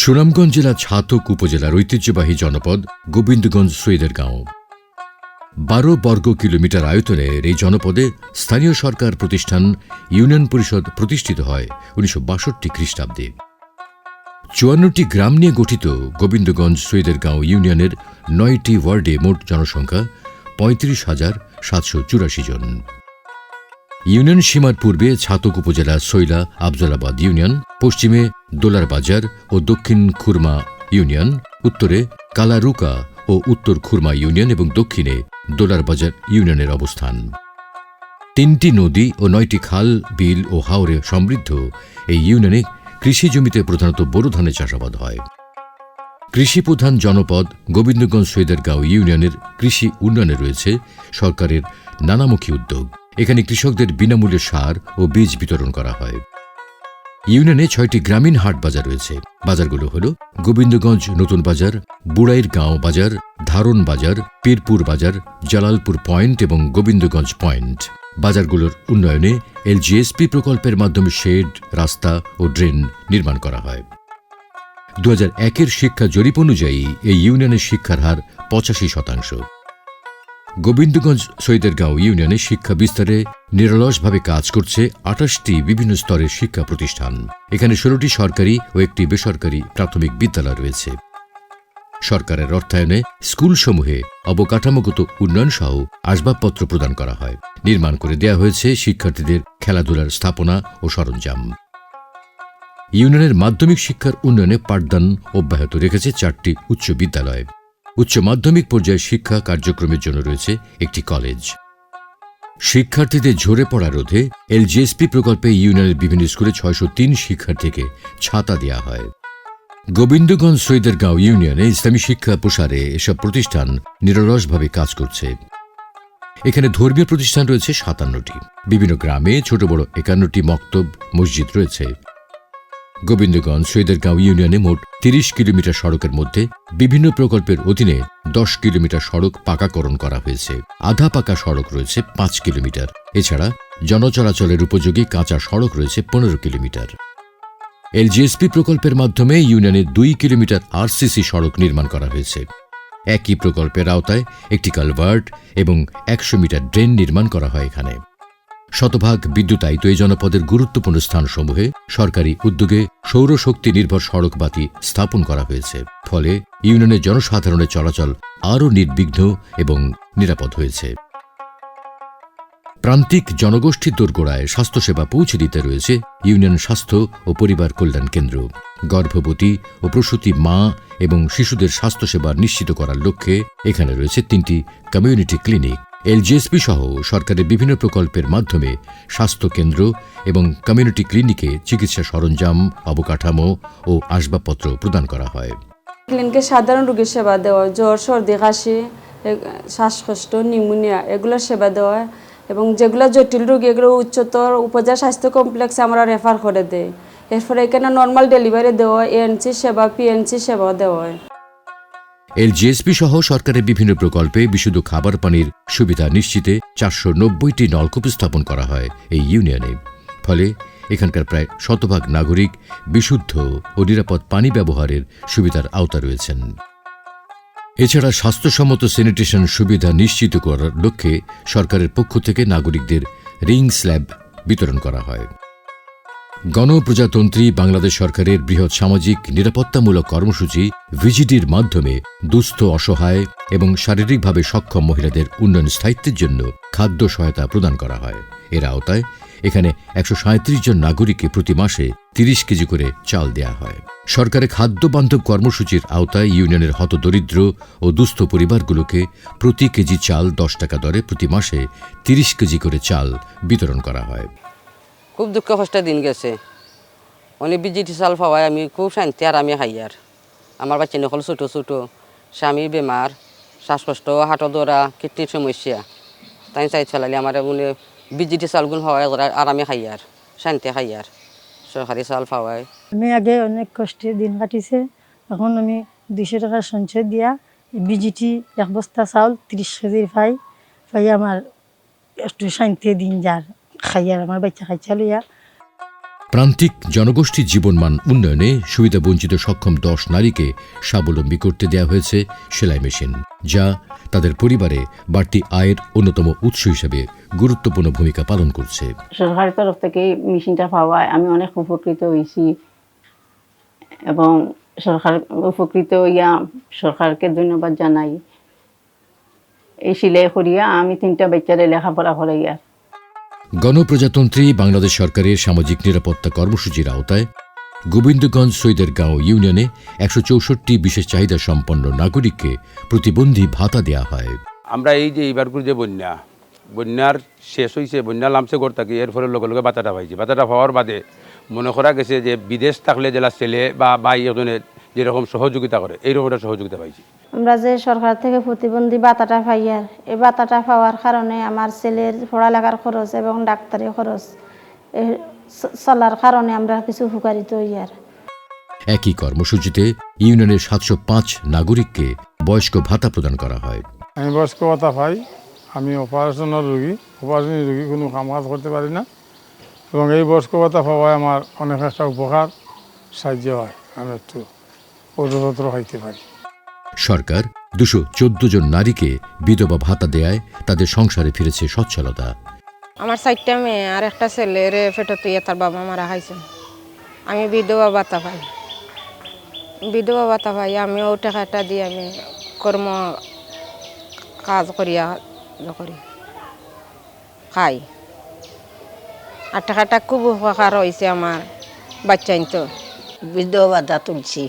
সুনামগঞ্জ জেলা ছাতক উপজেলার ঐতিহ্যবাহী জনপদ গোবিন্দগঞ্জ সৈয়দেরগাঁও। 12 বর্গ কিলোমিটার আয়তনের এই জনপদে স্থানীয় সরকার প্রতিষ্ঠান ইউনিয়ন পরিষদ প্রতিষ্ঠিত হয় 1962 খ্রিস্টাব্দে। 54টি গ্রাম নিয়ে গঠিত গোবিন্দগঞ্জ সৈয়দেরগাঁও ইউনিয়নের 9টি ওয়ার্ডে মোট জনসংখ্যা 35,784 জন। ইউনিয়ন সীমার পূর্বে ছাতক উপজেলা সৈলা আফজলাবাদ ইউনিয়ন, পশ্চিমে দোলার বাজার ও দক্ষিণ খুরমা ইউনিয়ন, উত্তরে কালারুকা ও উত্তর খুরমা ইউনিয়ন এবং দক্ষিণে দোলার বাজার ইউনিয়নের অবস্থান। 3টি নদী ও 9টি খাল, বিল ও হাওরে সমৃদ্ধ এই ইউনিয়নে কৃষি জমিতে প্রধানত বোরো ধানের চাষাবাদ হয়। কৃষি প্রধান জনপদ গোবিন্দগঞ্জ সৈয়দেরগাঁও ইউনিয়নের কৃষি উন্নয়নে রয়েছে সরকারের নানামুখী উদ্যোগ। এখানে কৃষকদের বিনামূল্যে সার ও বীজ বিতরণ করা হয়। ইউনিয়নে 6টি গ্রামীণ হাট বাজার রয়েছে। বাজারগুলো হল গোবিন্দগঞ্জ নতুন বাজার, বুড়াইর গাঁও বাজার, ধারণ বাজার, পীরপুর বাজার, জালালপুর পয়েন্ট এবং গোবিন্দগঞ্জ পয়েন্ট। বাজারগুলোর উন্নয়নে এলজিএসপি প্রকল্পের মাধ্যমে শেড, রাস্তা ও ড্রেন নির্মাণ করা হয়। 2001-এর শিক্ষা জরিপ অনুযায়ী এই ইউনিয়নের শিক্ষার হার 85%। গোবিন্দগঞ্জ সৈয়দেরগাঁও ইউনিয়নে শিক্ষা বিস্তারে নিরলসভাবে কাজ করছে 28টি বিভিন্ন স্তরের শিক্ষা প্রতিষ্ঠান। এখানে 16টি সরকারি ও একটি বেসরকারি প্রাথমিক বিদ্যালয় রয়েছে। সরকারের অর্থায়নে স্কুলসমূহে অবকাঠামোগত উন্নয়ন সহ আসবাবপত্র প্রদান করা হয়। নির্মাণ করে দেয়া হয়েছে শিক্ষার্থীদের খেলাধুলার স্থাপনা ও সরঞ্জাম। ইউনিয়নের মাধ্যমিক শিক্ষার উন্নয়নে পাঠদান অব্যাহত রেখেছে 4টি উচ্চ বিদ্যালয়। উচ্চ মাধ্যমিক পর্যায়ে শিক্ষা কার্যক্রমের জন্য রয়েছে একটি কলেজ। শিক্ষার্থীদের ঝরে পড়া রোধে এলজিএসপি প্রকল্পে ইউনিয়নের বিভিন্ন স্কুলে 603 শিক্ষার্থীকে ছাতা দেয়া হয়। গোবিন্দগঞ্জ সৈয়দেরগাঁও ইউনিয়নে ইসলামী শিক্ষা প্রসারে এসব প্রতিষ্ঠান নিরলসভাবে কাজ করছে। এখানে ধর্মীয় প্রতিষ্ঠান রয়েছে 57টি। বিভিন্ন গ্রামে ছোট বড় 51টি মক্তব, মসজিদ রয়েছে। গোবিন্দগঞ্জ সৈয়দেরগাঁও ইউনিয়নে মোট 30 কিলোমিটার সড়কের মধ্যে বিভিন্ন প্রকল্পের অধীনে 10 কিলোমিটার সড়ক পাকাকরণ করা হয়েছে। আধা পাকা সড়ক রয়েছে 5 কিলোমিটার। এছাড়া জনচলাচলের উপযোগী কাঁচা সড়ক রয়েছে 15 কিলোমিটার। এলজিএসপি প্রকল্পের মাধ্যমে ইউনিয়নে 2 কিলোমিটার আরসিসি সড়ক নির্মাণ করা হয়েছে। একই প্রকল্পের আওতায় একটি কালভার্ট এবং 100 মিটার ড্রেন নির্মাণ করা হয়। এখানে শতভাগ বিদ্যুতায়িত এই জনপদের গুরুত্বপূর্ণ স্থানসমূহে সরকারি উদ্যোগে সৌরশক্তি নির্ভর সড়ক বাতি স্থাপন করা হয়েছে। ফলে ইউনিয়নের জনসাধারণের চলাচল আরও নির্বিঘ্ন এবং নিরাপদ হয়েছে। প্রান্তিক জনগোষ্ঠীর দোরগোড়ায় স্বাস্থ্যসেবা পৌঁছে দিতে রয়েছে ইউনিয়ন স্বাস্থ্য ও পরিবার কল্যাণ কেন্দ্র। গর্ভবতী ও প্রসূতি মা এবং শিশুদের স্বাস্থ্যসেবা নিশ্চিত করার লক্ষ্যে এখানে রয়েছে 3টি কমিউনিটি ক্লিনিক। এলজিএসপি সহ সরকারের বিভিন্ন প্রকল্পের মাধ্যমে স্বাস্থ্যকেন্দ্র এবং কমিউনিটি ক্লিনিকে চিকিৎসা সরঞ্জাম, অবকাঠামো ও আসবাবপত্র প্রদান করা হয়। ক্লিনিকে সাধারণ রোগীর সেবা দেওয়া, জ্বর, সর্দি, কাশি, শ্বাসকষ্ট, নিউমোনিয়া এগুলোর সেবা দেওয়া এবং যেগুলো জটিল রোগী এগুলো উচ্চতর উপজেলা স্বাস্থ্য কমপ্লেক্সে আমরা রেফার করে দেয়। এরপরে এখানে নর্মাল ডেলিভারি দেওয়া, এএনসি সেবা, পিএনসি সেবা দেওয়া হয়। এলজিএসপি সহ সরকারের বিভিন্ন প্রকল্পে বিশুদ্ধ খাবার পানির সুবিধা নিশ্চিতে 490টি নলকূপ স্থাপন করা হয় এই ইউনিয়নে। ফলে এখানকার প্রায় শতভাগ নাগরিক বিশুদ্ধ ও নিরাপদ পানি ব্যবহারের সুবিধার আওতা রয়েছেন। এছাড়া স্বাস্থ্যসম্মত স্যানিটেশন সুবিধা নিশ্চিত করার লক্ষ্যে সরকারের পক্ষ থেকে নাগরিকদের রিং স্ল্যাব বিতরণ করা হয়। গণপ্রজাতন্ত্রী বাংলাদেশ সরকারের বৃহৎ সামাজিক নিরাপত্তামূলক কর্মসূচি ভিজিডির মাধ্যমে দুস্থ, অসহায় এবং শারীরিকভাবে সক্ষম মহিলাদের উন্নয়ন স্থায়িত্বের জন্য খাদ্য সহায়তা প্রদান করা হয়। এর আওতায় এখানে 137 জন নাগরিককে প্রতি মাসে 30 কেজি করে চাল দেয়া হয়। সরকারের খাদ্য বান্ধব কর্মসূচির আওতায় ইউনিয়নের হতদরিদ্র ও দুস্থ পরিবারগুলোকে প্রতি কেজি চাল 10 টাকা দরে প্রতি মাসে 30 কেজি করে চাল বিতরণ করা হয়। খুব দুঃখ কষ্টের দিন গেছে। অনেক বিজিটি চাল পাওয়ায় আমি খুব শান্তি আর আমি হাইয়ার। আমার বাচ্চা নকল ছোটো ছোটো, স্বামী বেমার, শ্বাসকষ্ট, হাঁটো ধরা, কিডনির সমস্যা। তাই চাই চালালে আমার মানে বিজিটি চালগুলো পাওয়ায় আর আমি হাইয়ার, শান্তি হাইয়ার সরকারি চাল পাওয়ায়। আমি আগে অনেক কষ্টের দিন কাটিছে। এখন আমি 200 টাকা সঞ্চয় দিয়া বিজিটি 1 বস্তা চাউল 30 কেজির পাই আমার একটু শান্তি দিন যার খাইয়ার আমার বাচ্চা খাইছা লইয়া। প্রান্তিক জনগোষ্ঠীর জীবনমান উন্নয়নে সুবিধাবঞ্চিত সক্ষম 10 নারীকে স্বাবলম্বী করতে দেওয়া হয়েছে সেলাই মেশিন, যা তাদের পরিবারে বাড়তি আয়ের অন্যতম উৎস হিসেবে গুরুত্বপূর্ণ ভূমিকা পালন করছে। সরকারের তরফ থেকে মেশিনটা পাওয়ায় আমি অনেক উপকৃত হয়েছি এবং সরকার উপকৃত হইয়া সরকারকে ধন্যবাদ জানাই। এই সেলাই করিয়া আমি 3টা বাচ্চারে লেখাপড়া করাইয়া। গণপ্রজাতন্ত্রী বাংলাদেশ সরকারের সামাজিক নিরাপত্তা কর্মসূচির আওতায় গোবিন্দগঞ্জ সৈদেরগাঁও ইউনিয়নে 164 বিশেষ চাহিদা সম্পন্ন নাগরিককে প্রতিবন্ধী ভাতা দেয়া হয়। আমরা এই যে এইবার যে বন্যার শেষ হয়েছে, বন্যা নামছে ঘর থাকি, এর ফলে লগে লগে বাতাটা পাইছি। বাতাটা পাওয়ার বাদে মনে করা গেছে যে বিদেশ থাকলে জেলা ছেলে বা ভাই একজনের যেরকম সহযোগিতা করে এইরকম একটা সহযোগিতা পাইছি। আমরা যে সরকার থেকে প্রতিবন্ধী ভাতাটা পাই, আর এই ভাতাটা পাওয়ার কারণে আমার ছেলের পড়ালেখার খরচ এবং ডাক্তারি খরচ চলার কারণে আমরা কিছু উপকারিত হই। আর একই কর্মসূচিতে ইউনিয়নের 705 নাগরিককে বয়স্ক ভাতা প্রদান করা হয়। আমি বয়স্ক ভাতা পাই। আমি অপারেশনের রোগী, কোনো কাম কাজ করতে পারি না এবং এই বয়স্ক ভাতা পাওয়ায় আমার অনেক একটা উপকার সাহায্য হয়। আমি একটু ওষুধপত্র খাইতে পারি। সরকার 214 জন নারীকে বিধবা ভাতা দেয়ায় তাদের সংসারে ফিরেছে সচ্ছলতা। আমার 4টা মেয়ে আর একটা ছেলের পেটে তুই তার বাবা মারা খাইছে। আমি বিধবা ভাতা পাই। বিধবা ভাতা পাই আমি ও টাকাটা দিয়ে আমি কর্ম কাজ করিয়া করি খাই। আর টাকাটা খুব উপকার হয়েছে আমার বাচ্চাই। তো বিধবা ভাতা তুলছি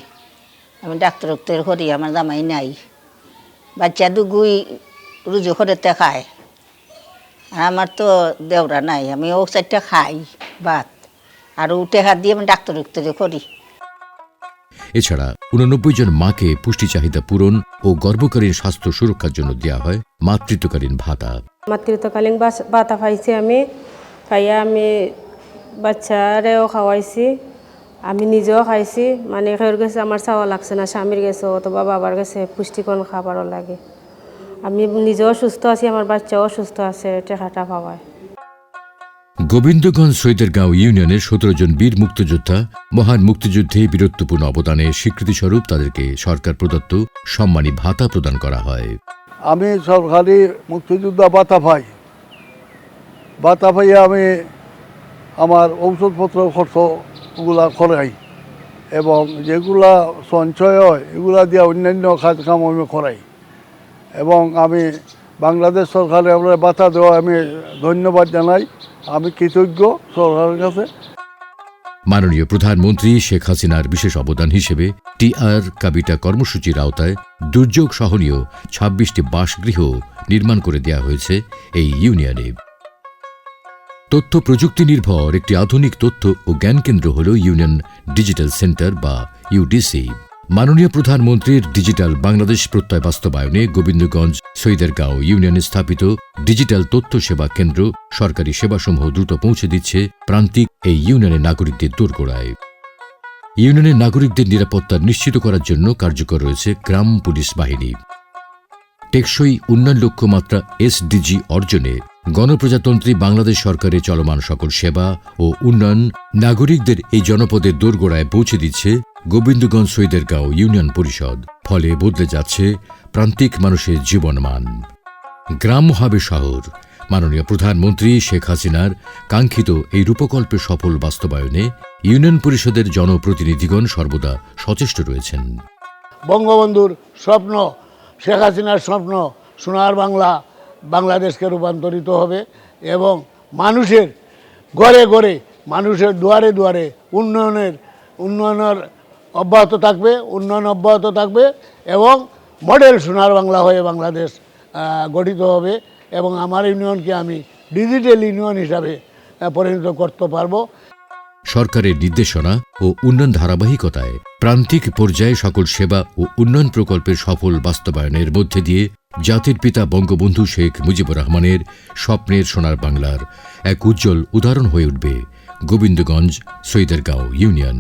আমি, ডাক্তার করি, আমার জামাই নাই, বাচ্চা দুগুই রুজু করতে খায়। আর আমার তো দেওরা নাই, আমি ও 4টা খাই ভাত আর টাকা দিয়ে আমি ডাক্তার করি। এছাড়া 89 জন মাকে পুষ্টি চাহিদা পূরণ ও গর্ভকালীন স্বাস্থ্য সুরক্ষার জন্য দেওয়া হয় মাতৃত্বকালীন ভাতা। মাতৃত্বকালীন ভাতা পাইছি আমি, পাইয়া আমি বাচ্চারেও খাওয়াইছি, আমি নিজেও খাইছি। মানে খেয়ে গেছে আমার চাওয়া লাগছে না, স্বামীর গেছে অথবা বাবার গেছে পুষ্টিকর খাবারও লাগে। আমি নিজেও সুস্থ আছি, আমার বাচ্চাও সুস্থ আছে টাকাটা পাওয়ায়। গোবিন্দগঞ্জ সৈদেরগাঁও ইউনিয়নের 17 জন বীর মুক্তিযোদ্ধা মহান মুক্তিযুদ্ধে বীরত্বপূর্ণ অবদানে স্বীকৃতিস্বরূপ তাদেরকে সরকার প্রদত্ত সম্মানী ভাতা প্রদান করা হয়। আমি সরকারি মুক্তিযোদ্ধা ভাতা পাইয়া আমি আমার ঔষধপত্র খরচগুলা করাই এবং যেগুলা সঞ্চয় হয় এগুলা দিয়ে অন্যান্য কাজকাম আমি করাই এবং আমি বাংলাদেশ সরকারের আমরা ভাতা দেওয়া আমি ধন্যবাদ জানাই। আমি কৃতজ্ঞ সরকারের কাছে। মাননীয় প্রধানমন্ত্রী শেখ হাসিনার বিশেষ অবদান হিসেবে টিআর কাবিটা কর্মসূচির আওতায় দুর্যোগ সহনীয় 26টি বাসগৃহ নির্মাণ করে দেয়া হয়েছে এই ইউনিয়নে। তথ্য প্রযুক্তি নির্ভর একটি আধুনিক তথ্য ও জ্ঞান কেন্দ্র হল ইউনিয়ন ডিজিটাল সেন্টার বা ইউডিসি। মাননীয় প্রধানমন্ত্রীর ডিজিটাল বাংলাদেশ প্রত্যয় বাস্তবায়নে গোবিন্দগঞ্জ সৈদেরগাঁও ইউনিয়নে স্থাপিত ডিজিটাল তথ্য সেবা কেন্দ্র সরকারি সেবাসমূহ দ্রুত পৌঁছে দিচ্ছে প্রান্তিক এই ইউনিয়নের নাগরিকদের দোরগোড়ায়। ইউনিয়নের নাগরিকদের নিরাপত্তা নিশ্চিত করার জন্য কার্যকর রয়েছে গ্রাম পুলিশ বাহিনী। টেকসই উন্নয়ন লক্ষ্যমাত্রা SDG অর্জনে গণপ্রজাতন্ত্রী বাংলাদেশ সরকারের চলমান সকল সেবা ও উন্নয়ন নাগরিকদের এই জনপদের দোরগোড়ায় পৌঁছে দিচ্ছে গোবিন্দগঞ্জ সৈদেরগাঁও ইউনিয়ন পরিষদ। ফলে বদলে যাচ্ছে প্রান্তিক মানুষের জীবনমান। গ্রাম হবে শহর। মাননীয় প্রধানমন্ত্রী শেখ হাসিনার কাঙ্ক্ষিত এই রূপকল্পের সফল বাস্তবায়নে ইউনিয়ন পরিষদের জনপ্রতিনিধিগণ সর্বদা সচেষ্ট রয়েছেন। বঙ্গবন্ধুর স্বপ্ন, শেখ হাসিনার স্বপ্ন সোনার বাংলা বাংলাদেশকে রূপান্তরিত হবে এবং মানুষের ঘরে ঘরে, মানুষের দুয়ারে দুয়ারে উন্নয়নের উন্নয়ন অব্যাহত থাকবে এবং মডেল সোনার বাংলা হয়ে বাংলাদেশ গঠিত হবে এবং আমার ইউনিয়নকে আমি ডিজিটাল ইউনিয়ন হিসাবে পরিণত করতে পারবো। সরকারের নির্দেশনা ও উন্নয়ন ধারাবাহিকতায় প্রান্তিক পর্যায়ে সকল সেবা ও উন্নয়ন প্রকল্পের সফল বাস্তবায়নের মধ্যে দিয়ে জাতির পিতা বঙ্গবন্ধু শেখ মুজিবুর রহমানের স্বপ্নের সোনার বাংলার এক উজ্জ্বল উদাহরণ হয়ে উঠবে গোবিন্দগঞ্জ সৈদেরগাঁও ইউনিয়ন।